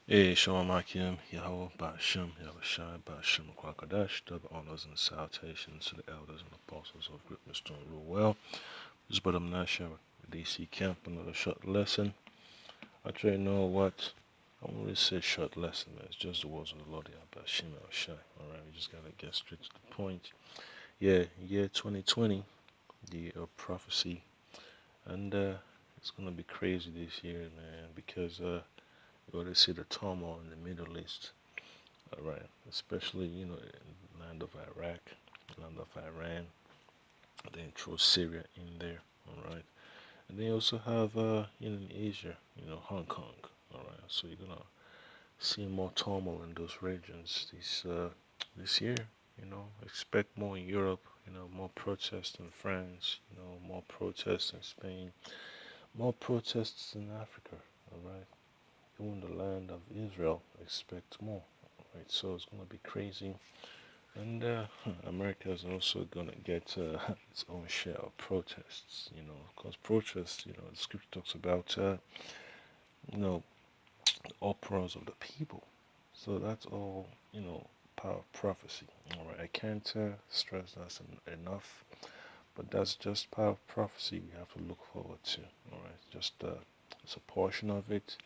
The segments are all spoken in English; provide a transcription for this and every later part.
Shalom Akim, Yahweh, Ba'ashem, Yahushai, Ba'ashem, Kwakadash, double honors and salutations to the elders and apostles of greatness doing real well. This is Brother Menashe with DC Camp, another short lesson. I try to know what, I don't really say short lesson, man. It's just the words of the Lord, Ba'ashem, Yahushai. Alright, we just gotta get straight to the point. Yeah, year 2020, the year of prophecy. And it's gonna be crazy this year, man, because you already see the turmoil in the Middle East. All right, especially in the land of Iraq, land of Iran, then throw Syria in there. All right, and they also have in Asia, Hong Kong. All right, so you're gonna see more turmoil in those regions this year. Expect more in Europe. More protests in France. More protests in Spain. More protests in Africa. All right, even the land of Israel expect more. All right, so it's gonna be crazy. And America is also going to get its own share of protests, because protests, the scripture talks about, the uproars of the people. So that's all, power of prophecy. All right, I can't stress that enough, but that's just power of prophecy we have to look forward to. All right, just it's a portion of it.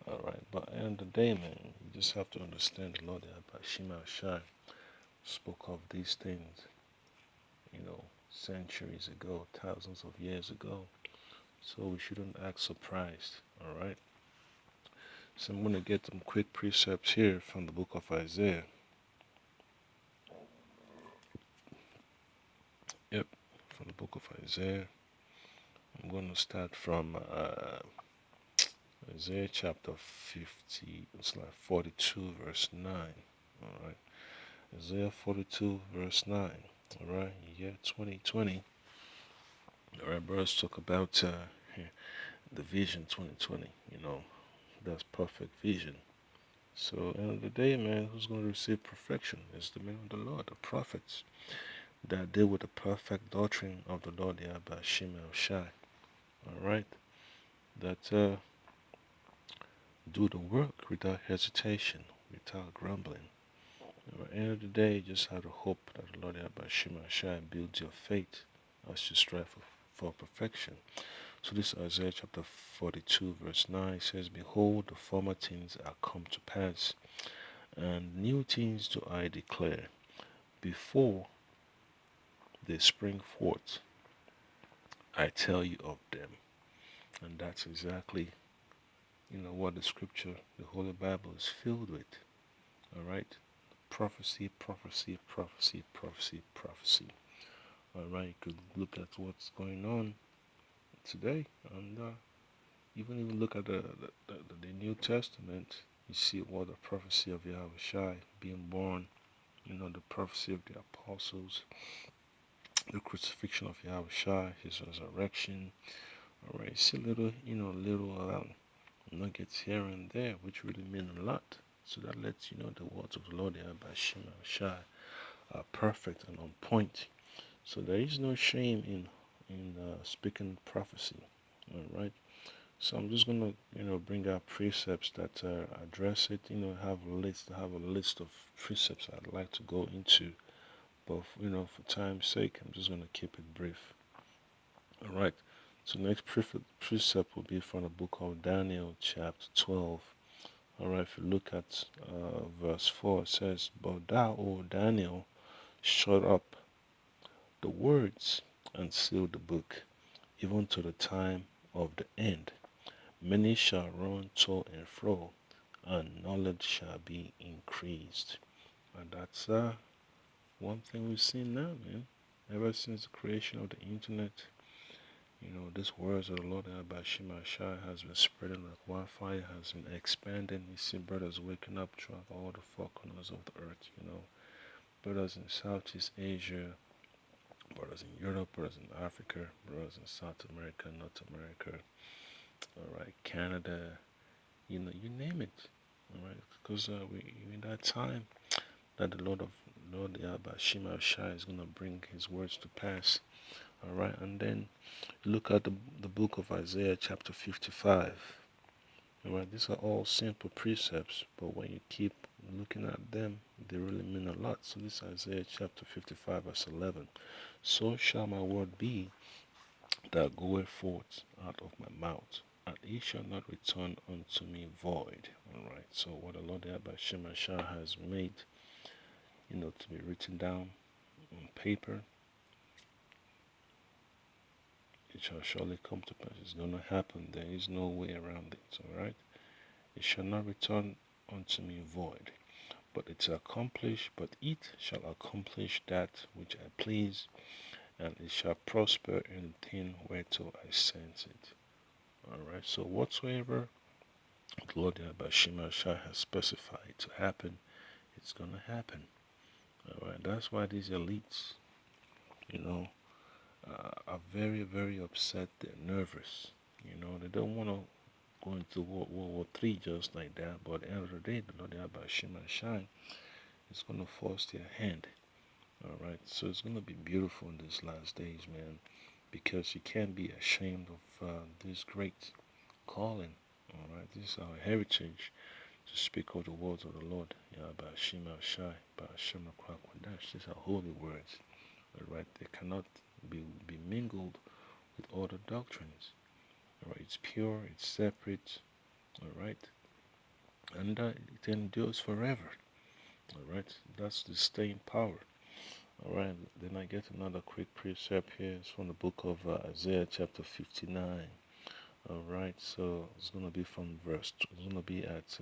All right, but at the end of the day, man, you just have to understand the Lord Shema Shai spoke of these things centuries ago, thousands of years ago. So we shouldn't act surprised, all right? So I'm going to get some quick precepts here from the book of Isaiah. Yep, from the book of Isaiah. I'm going to start from Isaiah chapter 50, it's like 42, verse 9, all right? Isaiah 42, verse 9, all right? Year 2020. All right, brothers, talk about the vision 2020, that's perfect vision. So, end of the day, man, who's going to receive perfection is the man of the Lord, the prophets, that deal with the perfect doctrine of the Lord Yahweh Shem El Shai. All right, that do the work without hesitation, without grumbling. At the end of the day, you just have to hope that the Lord Yahweh Shem El Shai builds your faith as you strive for perfection. So this is Isaiah chapter 42, verse 9. It says, "Behold, the former things are come to pass, and new things do I declare. Before they spring forth, I tell you of them." And that's exactly, what the scripture, the Holy Bible is filled with. All right? Prophecy, prophecy, prophecy, prophecy, prophecy. All right? You could look at what's going on today, and even look at the New Testament. You see what the prophecy of Yahweh Shai being born, the prophecy of the apostles, the crucifixion of Yahweh Shai, his resurrection. All right, see little nuggets here and there, which really mean a lot. So that lets you know the words of the Lord by Shema Shai are perfect and on point. So there is no shame in speaking prophecy. All right. So I'm just gonna bring out precepts that address it. Have a list of precepts I'd like to go into, but for time's sake, I'm just gonna keep it brief. All right. So next precept will be from the book of Daniel, chapter 12. All right. If you look at verse 4, it says, "But thou, O Daniel, shut up the words and seal the book, even to the time of the end. Many shall run to and fro, and knowledge shall be increased." And that's one thing we've seen now, man. Ever since the creation of the internet, these words of the Lord by Shema Shai has been spreading like wildfire, has been expanding. You see brothers waking up throughout all the four corners of the earth, brothers in Southeast Asia, brothers in Europe, brothers in Africa, brothers in South America, North America, all right, Canada, you name it, all right, because we in that time that the Lord Yahweh Shema Shai is going to bring his words to pass. All right, and then look at the book of Isaiah chapter 55. Alright, these are all simple precepts, but when you keep looking at them, they really mean a lot. So this is Isaiah chapter 55 verse 11. So shall my word be that goeth forth out of my mouth, and it shall not return unto me void. Alright, so what the Lord Abba Shemashah has made, to be written down on paper, it shall surely come to pass. It's going to happen. There is no way around it. Alright, it shall not return unto me void, but it shall accomplish that which I please, and it shall prosper in the thing whereto I sent it. Alright, so whatsoever the Lord Yahweh Shemashah has specified to happen, it's gonna happen. Alright, that's why these elites, are very, very upset. They're nervous. They don't want to go into World War III just like that, but at the end of the day, the Lord Yahweh Shemashah is gonna force their hand. Alright, so it's gonna be beautiful in these last days, man, because you can't be ashamed of this great calling. Alright, this is our heritage to speak of the words of the Lord. Yahweh Shemashah, Ba'ashem Kwakwandash. These are holy words. Alright, they cannot be mingled with other doctrines. Alright, it's pure, it's separate. Alright, and it endures forever. Alright, that's the staying power. Alright, then I get another quick precept here. It's from the book of Isaiah chapter 59. Alright, so it's going to be it's going to be at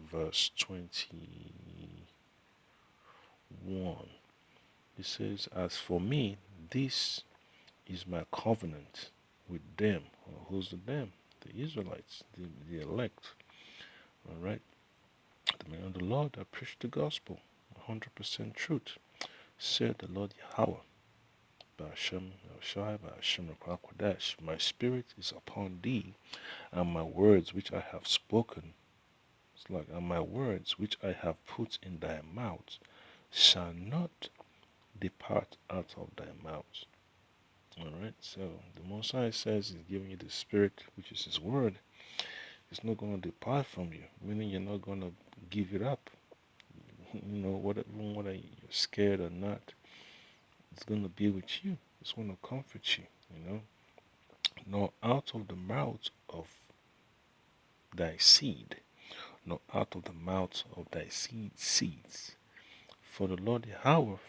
verse 21. It says, as for me, this is my covenant with them. Well, who's the them? The Israelites, the elect. Alright, the man of the Lord that preached the gospel, 100% truth, said the Lord Yahweh. Ba'ashem Yahushai, Ba'ashem Rakwakwadash, my spirit is upon thee, and my words which I have spoken, and my words which I have put in thy mouth shall not depart out of thy mouth. Alright, so the Most High says he's giving you the spirit, which is his word. It's not going to depart from you, meaning you're not going to give it up. Whether you're scared or not, it's going to be with you. It's going to comfort you, Nor out of the mouth of thy seed, nor out of the mouth of thy seeds. For the Lord Yahweh,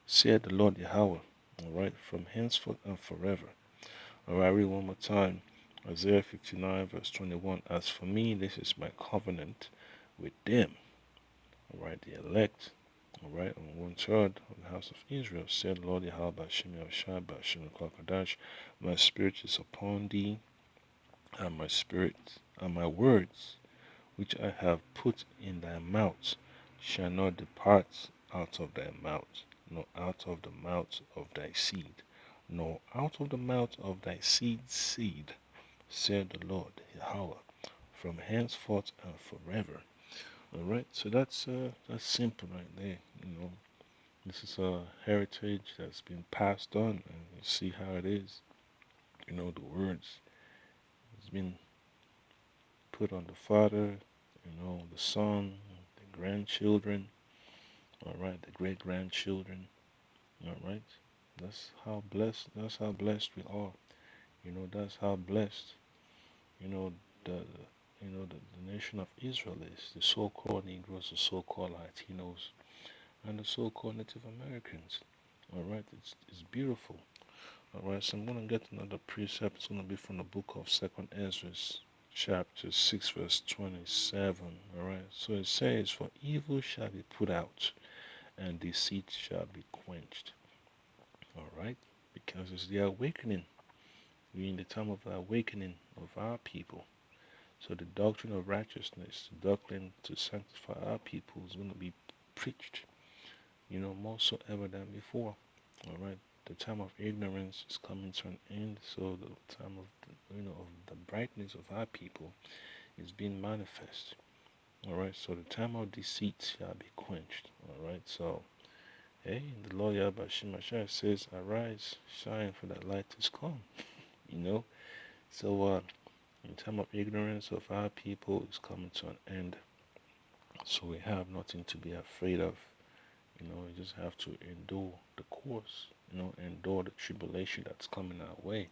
said the Lord Yahweh, alright, from henceforth and forever. Alright, read one more time. Isaiah 59 verse 21. As for me, this is my covenant with them. Alright, the elect. Alright, on 1/3 of the house of Israel, said Lord Yahweh Ba'ashem Yahushai Ba'ashem Kwakadash, my spirit is upon thee, and my words which I have put in thy mouth shall not depart out of thy mouth, nor out of the mouth of thy seed, nor out of the mouth of thy seed's seed, said the Lord Yahweh, from henceforth and forever. Alright, so that's simple right there. This is a heritage that's been passed on, and you see how it is. The words has been put on the father, the son, the grandchildren, alright, the great grandchildren, alright. That's how blessed we are. That's how blessed, the the nation of Israel is, the so-called Negroes, the so-called Latinos, and the so-called Native Americans. Alright, it's beautiful. Alright, so I'm going to get another precept. It's going to be from the book of 2nd Ezra, chapter 6, verse 27. Alright, so it says, for evil shall be put out, and deceit shall be quenched. Alright, because it's the awakening. We're in the time of the awakening of our people. So the doctrine of righteousness, the doctrine to sanctify our people is going to be preached, more so ever than before. Alright, the time of ignorance is coming to an end, so the time of the brightness of our people is being manifest. Alright, so the time of deceit shall be quenched. Alright, so hey, the Lord Yahweh Shemashah says, arise, shine, for that light is come. So The time of ignorance of our people is coming to an end. So we have nothing to be afraid of. We just have to endure the course, endure the tribulation that's coming our way.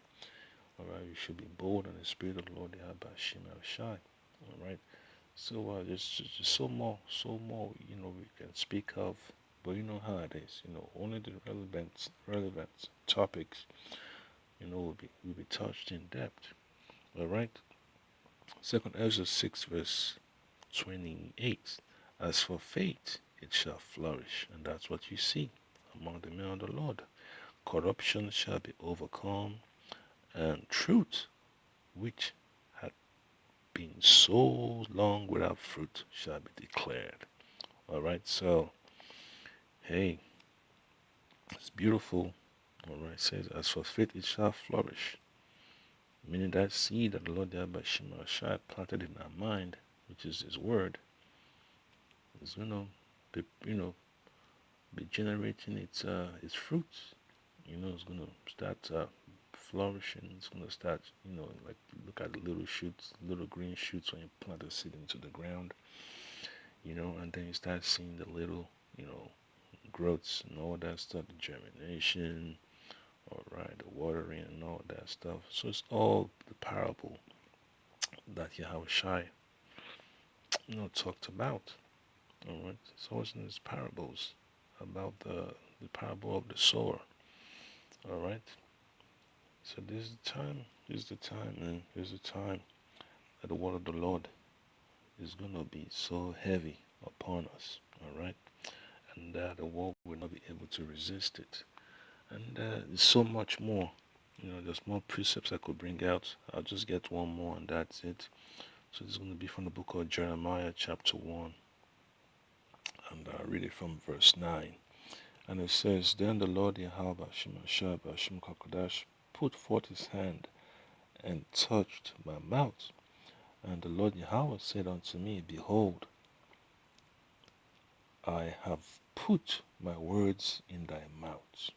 Alright, we should be bold in the Spirit of the Lord Yahweh Shai. Alright. So there's so more, we can speak of, but you know how it is. Only the relevant topics, will be touched in depth. All right. Second Ezra 6 verse 28. As for faith, it shall flourish, and that's what you see among the men of the Lord. Corruption shall be overcome, and truth, which had been so long without fruit, shall be declared. All right. So, hey, it's beautiful. All right. It says, as for faith, it shall flourish. Meaning that seed that the Lord Shai planted in our mind, which is His Word, is be generating its fruits. It's gonna start flourishing. It's gonna start, like look at the little shoots, little green shoots when you plant the seed into the ground. And then you start seeing the little, growths and all that stuff, the germination, all right, the watering and all that stuff. So it's all the parable that Yahweh Shai, talked about. All right, it's always in his parables about the parable of the sower. All right, so this is the time. This is the time, man. This is the time that the word of the Lord is gonna be so heavy upon us. All right, and the world will not be able to resist it. And there's so much more. There's more precepts I could bring out. I'll just get one more, and that's it. So this is going to be from the book of Jeremiah, chapter 1, and I'll read it from verse 9. And it says, Then the Lord Yahweh Shemashah Bashim Kakodash put forth his hand and touched my mouth. And the Lord Yahweh said unto me, Behold, I have put my words in thy mouth.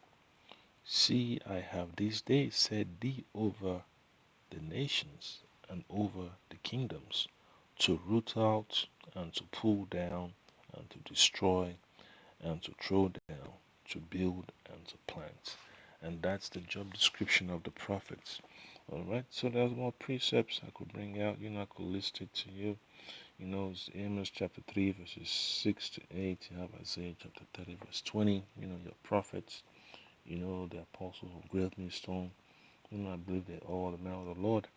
See, I have this day set thee over the nations and over the kingdoms, to root out and to pull down and to destroy and to throw down, to build and to plant. And that's the job description of the prophets. Alright, so there's more precepts I could bring out. I could list it to you. It's Amos chapter 3, verses 6 to 8. You have Isaiah chapter 30, verse 20. Your prophets, the apostles of Great Millstone. I believe they're all the men of the Lord.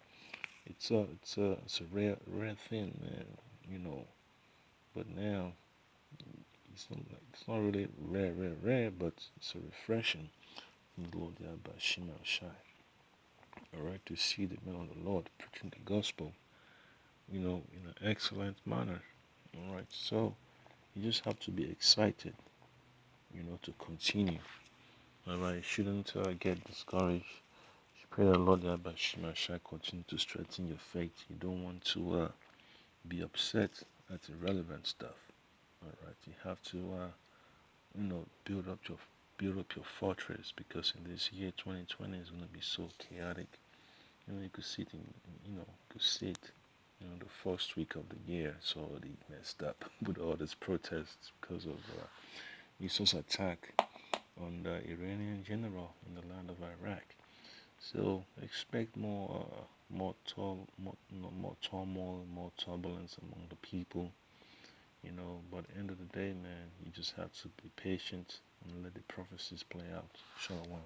It's a rare thing, man. But now it's not really rare, but it's a refreshing from the Lord Yahweh Shai. Alright, to see the men of the Lord preaching the gospel, in an excellent manner. Alright, so you just have to be excited, to continue. Alright, you shouldn't get discouraged. You pray that Lord Yahweh Shai continue to strengthen your faith. You don't want to be upset at irrelevant stuff. All right, you have to build up your fortress, because in this year 2020 is going to be so chaotic. You could see it the first week of the year. It's already messed up with all these protests because of Israel's attack on the Iranian general in the land of Iraq. So expect more turmoil, more turbulence among the people. But at the end of the day, man, you just have to be patient and let the prophecies play out. Shalom.